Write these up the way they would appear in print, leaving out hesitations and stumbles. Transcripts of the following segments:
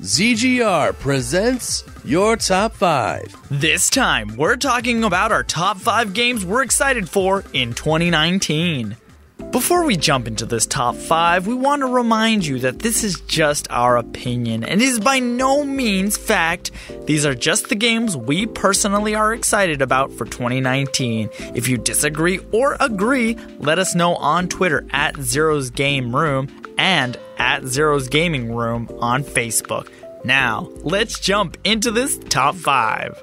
ZGR presents your top 5. This time, we're talking about our top 5 games we're excited for in 2019. Before we jump into this top 5, we want to remind you that this is just our opinion and is by no means fact. These are just the games we personally are excited about for 2019. If you disagree or agree, let us know on Twitter at Zero's Game Room and at Zero's Gaming Room on Facebook. Now, let's jump into this top 5.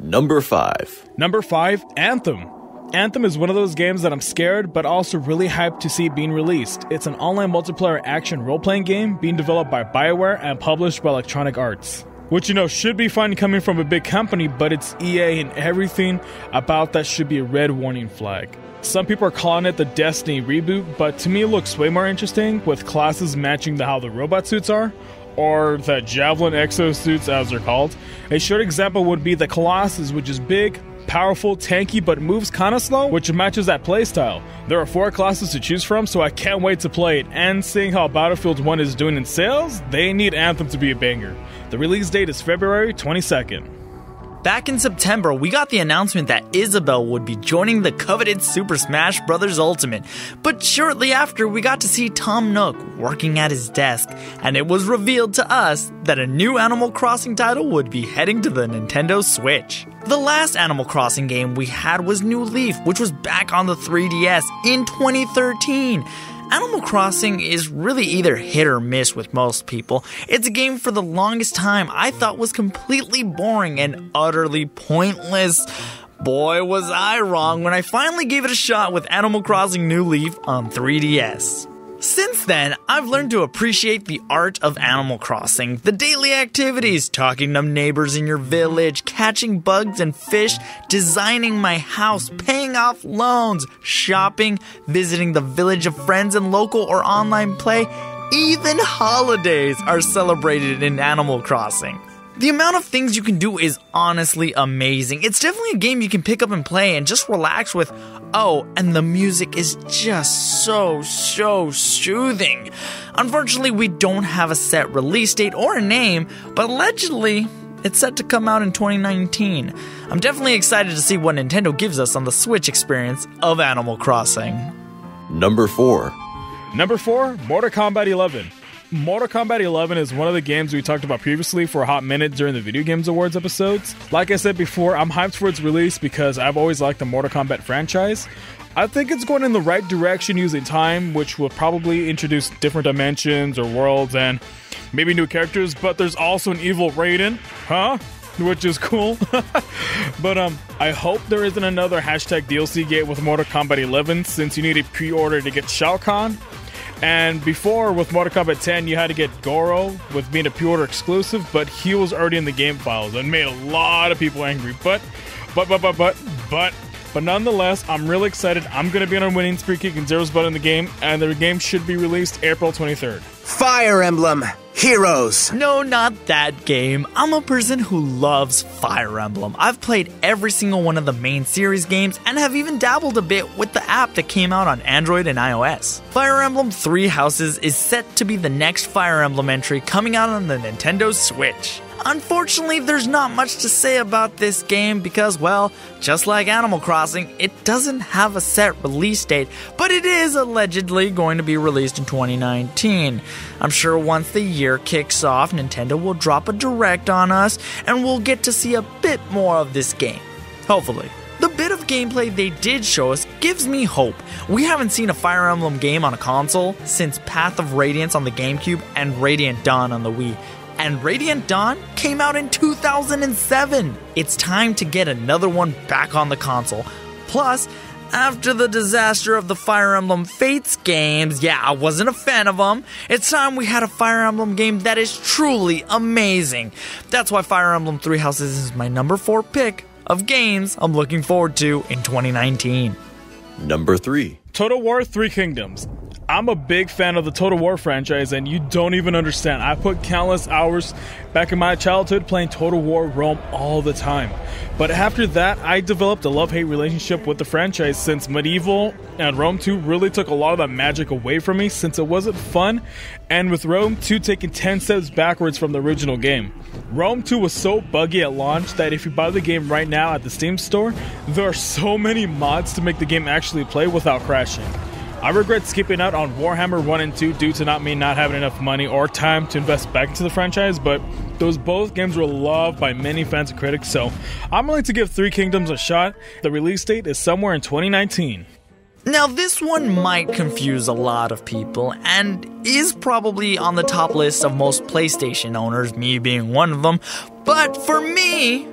Number 5. Number 5, Anthem. Anthem is one of those games that I'm scared, but also really hyped to see being released. It's an online multiplayer action role-playing game being developed by BioWare and published by Electronic Arts. Which, should be fun coming from a big company, but it's EA and everything about that should be a red warning flag. Some people are calling it the Destiny reboot, but to me it looks way more interesting, with classes matching how the robot suits are, or the Javelin exosuits as they're called. A short example would be the Colossus, which is big, powerful, tanky, but moves kinda slow, which matches that playstyle. There are 4 classes to choose from, so I can't wait to play it, and seeing how Battlefield 1 is doing in sales, they need Anthem to be a banger. The release date is February 22nd. Back in September, we got the announcement that Isabelle would be joining the coveted Super Smash Bros. Ultimate, but shortly after, we got to see Tom Nook working at his desk, and it was revealed to us that a new Animal Crossing title would be heading to the Nintendo Switch. The last Animal Crossing game we had was New Leaf, which was back on the 3DS in 2013. Animal Crossing is really either hit or miss with most people. It's a game for the longest time I thought was completely boring and utterly pointless. Boy, was I wrong when I finally gave it a shot with Animal Crossing New Leaf on 3DS. Since then, I've learned to appreciate the art of Animal Crossing, the daily activities, talking to neighbors in your village, catching bugs and fish, designing my house, paying off loans, shopping, visiting the village of friends and local or online play. Even holidays are celebrated in Animal Crossing. The amount of things you can do is honestly amazing. It's definitely a game you can pick up and play and just relax with. Oh, and the music is just so soothing. Unfortunately, we don't have a set release date or a name, but allegedly, it's set to come out in 2019. I'm definitely excited to see what Nintendo gives us on the Switch experience of Animal Crossing. Number 4. Number 4, Mortal Kombat 11. Mortal Kombat 11 is one of the games we talked about previously for a hot minute during the Video Games Awards episodes. Like I said before, I'm hyped for its release because I've always liked the Mortal Kombat franchise. I think it's going in the right direction using time, which will probably introduce different dimensions or worlds and maybe new characters, but there's also an evil Raiden, which is cool. But I hope there isn't another hashtag DLC gate with Mortal Kombat 11, since you need a pre-order to get Shao Kahn. And before, with Mortal Kombat 10, you had to get Goro with being a pre-order exclusive, but he was already in the game files and made a lot of people angry. But nonetheless, I'm really excited. I'm going to be on a winning streak kicking Zero's butt in the game, and the game should be released April 23rd. Fire Emblem Heroes. No, not that game. I'm a person who loves Fire Emblem. I've played every single one of the main series games and have even dabbled a bit with the app that came out on Android and iOS. Fire Emblem Three Houses is set to be the next Fire Emblem entry coming out on the Nintendo Switch. Unfortunately, there's not much to say about this game because, well, just like Animal Crossing, it doesn't have a set release date, but it is allegedly going to be released in 2019. I'm sure once the year kicks off, Nintendo will drop a direct on us, and we'll get to see a bit more of this game. Hopefully. The bit of gameplay they did show us gives me hope. We haven't seen a Fire Emblem game on a console since Path of Radiance on the GameCube and Radiant Dawn on the Wii. And Radiant Dawn came out in 2007. It's time to get another one back on the console. Plus, after the disaster of the Fire Emblem Fates games, I wasn't a fan of them, it's time we had a Fire Emblem game that is truly amazing. That's why Fire Emblem Three Houses is my number 4 pick of games I'm looking forward to in 2019. Number 3. Total War 3 Kingdoms. I'm a big fan of the Total War franchise, and you don't even understand. I put countless hours back in my childhood playing Total War Rome all the time. But after that, I developed a love-hate relationship with the franchise, since Medieval and Rome 2 really took a lot of that magic away from me since it wasn't fun, and with Rome 2 taking 10 steps backwards from the original game. Rome 2 was so buggy at launch that if you buy the game right now at the Steam store, there are so many mods to make the game actually play without crashing. I regret skipping out on Warhammer 1 and 2 due to not having enough money or time to invest back into the franchise, but those both games were loved by many fans and critics, so I'm willing to give Three Kingdoms a shot. The release date is somewhere in 2019. Now, this one might confuse a lot of people and is probably on the top list of most PlayStation owners, me being one of them, but for me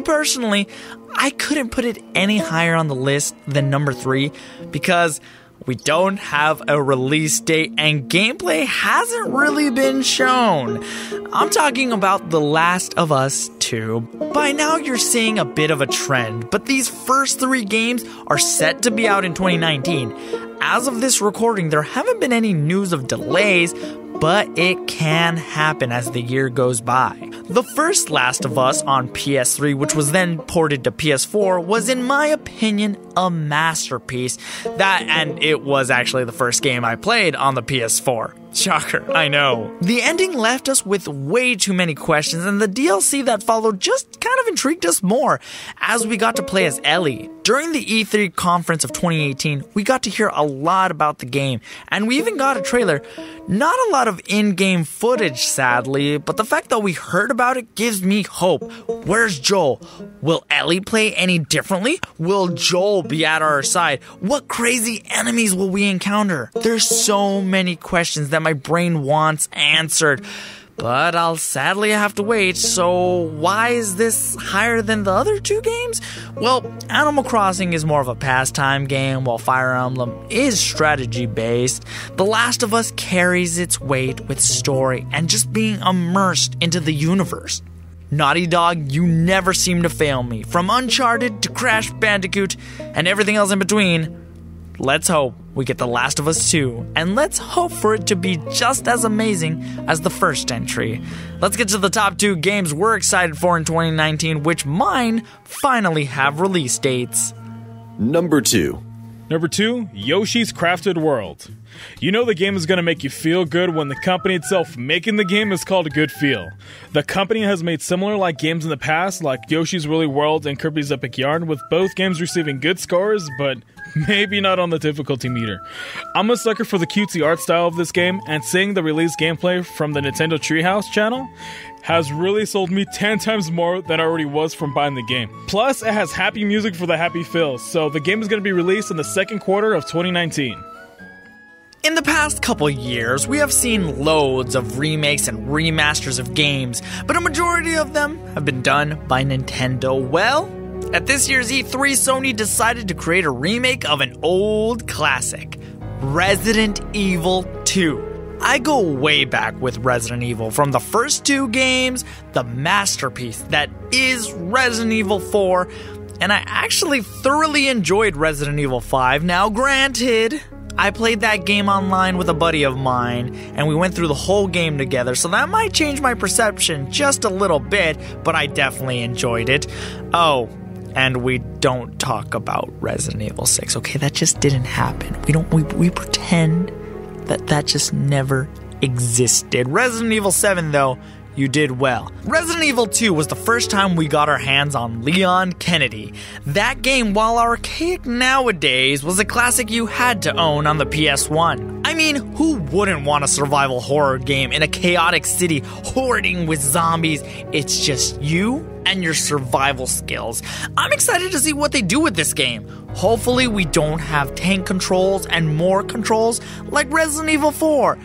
personally, I couldn't put it any higher on the list than number 3 because we don't have a release date and gameplay hasn't really been shown. I'm talking about The Last of Us 2. By now you're seeing a bit of a trend, but these first 3 games are set to be out in 2019. As of this recording, there haven't been any news of delays, but it can happen as the year goes by. The first Last of Us on PS3, which was then ported to PS4, was in my opinion a masterpiece. And it was actually the first game I played on the PS4. Shocker, I know. The ending left us with way too many questions, and the DLC that followed just kind of intrigued us more, as we got to play as Ellie. During the E3 conference of 2018, we got to hear a lot about the game, and we even got a trailer. Not a lot of in-game footage, sadly, but the fact that we heard about it gives me hope. Where's Joel? Will Ellie play any differently? Will Joel be at our side? What crazy enemies will we encounter? There's so many questions that my brain wants answered, but I'll sadly have to wait. So why is this higher than the other 2 games? Well, Animal Crossing is more of a pastime game, while Fire Emblem is strategy based. The Last of Us carries its weight with story and just being immersed into the universe. Naughty Dog, you never seem to fail me. From Uncharted to Crash Bandicoot and everything else in between. Let's hope we get The Last of Us 2, and let's hope for it to be just as amazing as the first entry. Let's get to the top 2 games we're excited for in 2019, which mine finally have release dates. Number 2. Number 2, Yoshi's Crafted World. You know the game is going to make you feel good when the company itself making the game is called Good Feel. The company has made similar like games in the past, like Yoshi's Woolly World and Kirby's Epic Yarn, with both games receiving good scores, but maybe not on the difficulty meter. I'm a sucker for the cutesy art style of this game, and seeing the release gameplay from the Nintendo Treehouse channel has really sold me 10 times more than I already was from buying the game. Plus, it has happy music for the happy feels, so the game is going to be released in the second quarter of 2019. In the past couple years, we have seen loads of remakes and remasters of games, but a majority of them have been done by Nintendo. Well, at this year's E3, Sony decided to create a remake of an old classic, Resident Evil 2. I go way back with Resident Evil, from the first 2 games, the masterpiece that is Resident Evil 4, and I actually thoroughly enjoyed Resident Evil 5. Now granted, I played that game online with a buddy of mine, and we went through the whole game together, so that might change my perception just a little bit, but I definitely enjoyed it. Oh, and we don't talk about Resident Evil 6, okay? That just didn't happen. We pretend that just never existed. Resident Evil 7, though, you did well. Resident Evil 2 was the first time we got our hands on Leon Kennedy. That game, while archaic nowadays, was a classic you had to own on the PS1. I mean, who wouldn't want a survival horror game in a chaotic city hoarding with zombies? It's just you and your survival skills. I'm excited to see what they do with this game. Hopefully we don't have tank controls and more controls like Resident Evil 4.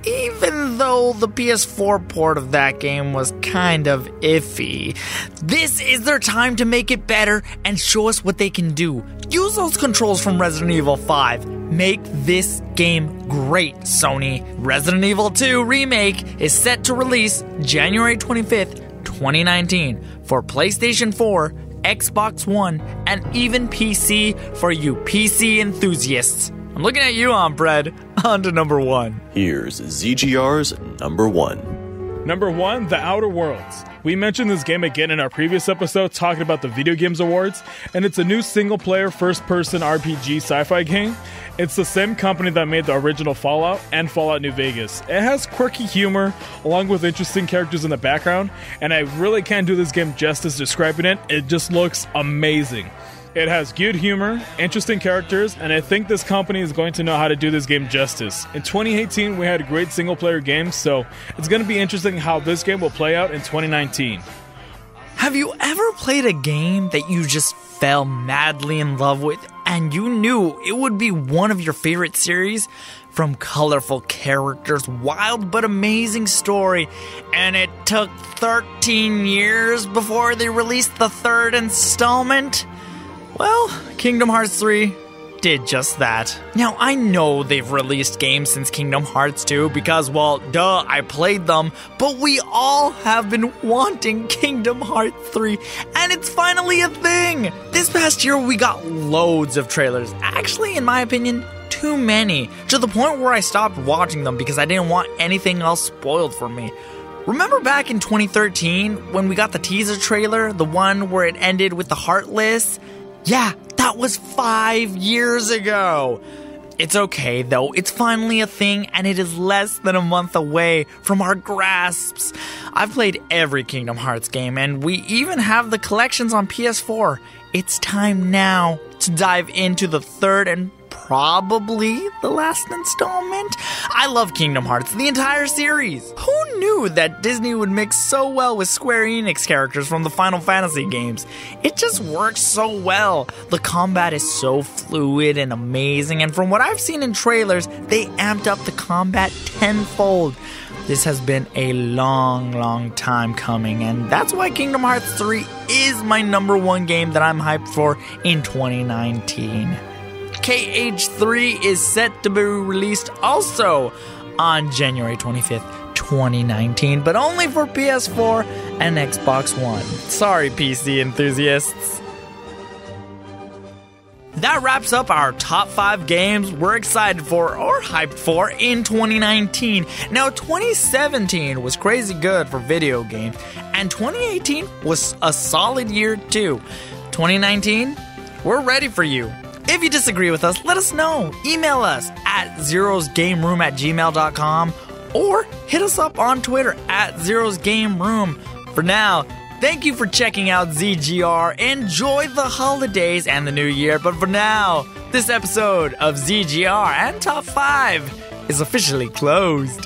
Even though the PS4 port of that game was kind of iffy. This is their time to make it better and show us what they can do. Use those controls from Resident Evil 5. Make this game great, Sony. Resident Evil 2 Remake is set to release January 25th, 2019 for PlayStation 4, Xbox One, and even PC for you PC enthusiasts. I'm looking at you, Onpread. On to number 1. Here's ZGR's number 1. Number 1, The Outer Worlds. We mentioned this game again in our previous episode talking about the Video Games Awards, and it's a new single-player, first-person RPG sci-fi game. It's the same company that made the original Fallout and Fallout New Vegas. It has quirky humor, along with interesting characters in the background, and I really can't do this game justice describing it. It just looks amazing. It has good humor, interesting characters, and I think this company is going to know how to do this game justice. In 2018, we had great single-player games, so it's going to be interesting how this game will play out in 2019. Have you ever played a game that you just fell madly in love with and you knew it would be one of your favorite series? From colorful characters, wild but amazing story, and it took 13 years before they released the 3rd installment? Well, Kingdom Hearts 3 did just that. Now, I know they've released games since Kingdom Hearts 2 because, well, duh, I played them, but we all have been wanting Kingdom Hearts 3, and it's finally a thing! This past year, we got loads of trailers. Actually, in my opinion, too many, to the point where I stopped watching them because I didn't want anything else spoiled for me. Remember back in 2013 when we got the teaser trailer, the one where it ended with the Heartless? Yeah, that was 5 years ago. It's okay though, it's finally a thing and it is less than a month away from our grasps. I've played every Kingdom Hearts game and we even have the collections on PS4. It's time now to dive into the 3rd and probably the last installment. I love Kingdom Hearts, the entire series. Who knew that Disney would mix so well with Square Enix characters from the Final Fantasy games? It just works so well. The combat is so fluid and amazing, and from what I've seen in trailers, they amped up the combat tenfold. This has been a long time coming, and that's why Kingdom Hearts 3 is my number 1 game that I'm hyped for in 2019. KH3 is set to be released also on January 25th, 2019, but only for PS4 and Xbox One. Sorry, PC enthusiasts. That wraps up our top 5 games we're excited for or hyped for in 2019. Now, 2017 was crazy good for video games, and 2018 was a solid year too. 2019, we're ready for you. If you disagree with us, let us know. Email us at zerosgameroom@gmail.com or hit us up on Twitter at zerosgameroom. For now, thank you for checking out ZGR. Enjoy the holidays and the new year. But for now, this episode of ZGR and Top 5 is officially closed.